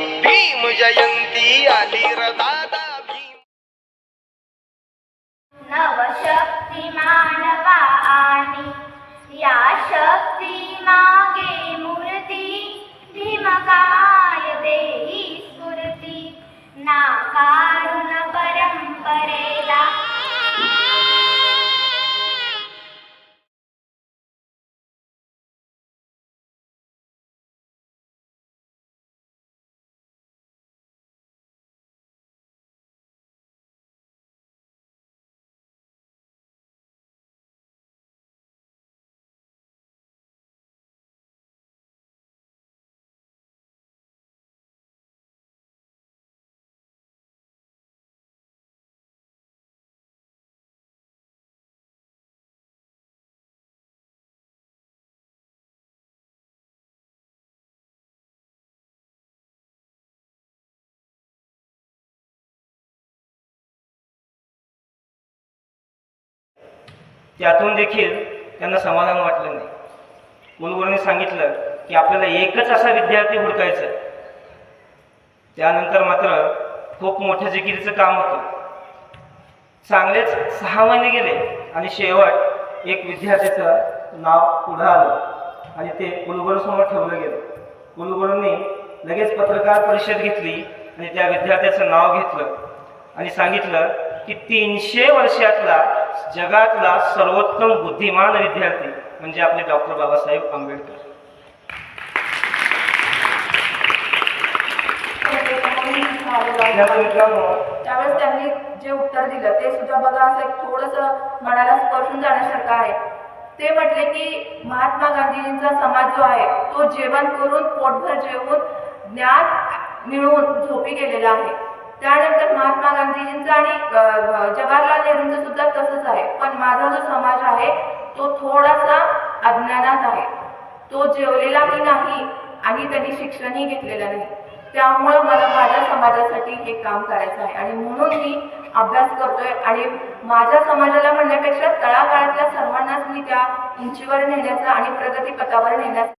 भीम जयंती आली र दादा भीम. नवशक्ती मानवा आणि या शक्ती मागे मूर्ती भीमकाय देही स्फूर्ती नाकारुण परंपरेला त्यातून देखील त्यांना समाधान वाटलं नाही. कुलगुरूंनी सांगितलं की आपल्याला एकच असा विद्यार्थी हुडकायचा. त्यानंतर मात्र खूप मोठ्या जिकिरीचं काम होतं. चांगलेच 6 महिने गेले आणि शेवट एक विद्यार्थ्याचं नाव पुढं आलं आणि ते कुलगुरूंसमोर ठेवलं गेलं. कुलगुरूंनी लगेच पत्रकार परिषद घेतली आणि त्या विद्यार्थ्याचं नाव घेतलं आणि सांगितलं की 300 वर्षातला जगातला सर्वोत्तम बुद्धिमान विद्यार्थी म्हणजे आपले डॉक्टर बाबासाहेब आंबेडकर. त्यावेळेस त्यांनी जे उत्तर दिलं ते सुद्धा बघा असं एक थोडंसं मनाला स्पर्शून जाण्यासारखं आहे. ते म्हटले की महात्मा गांधीजींचा समाज जो आहे तो जेवण करून पोटभर जेवून ज्ञान मिळवून झोपी गेलेला आहे. त्यानंतर महात्मा गांधीजींचा आणि जवाहरलाल नेहरूंचं सुद्धा तसंच आहे. पण माझा जो समाज आहे तो थोडासा अज्ञानात आहे. तो जेवलेलाही नाही आणि त्यांनी शिक्षणही घेतलेलं नाही. त्यामुळं मला माझ्या समाजासाठी हे काम करायचं आहे आणि म्हणून मी अभ्यास करतोय आणि माझ्या समाजाला म्हणण्यापेक्षा तळागाळातल्या सर्वांनाच मी त्या उंचीवर नेण्याचा आणि प्रगतीपथावर नेण्याचा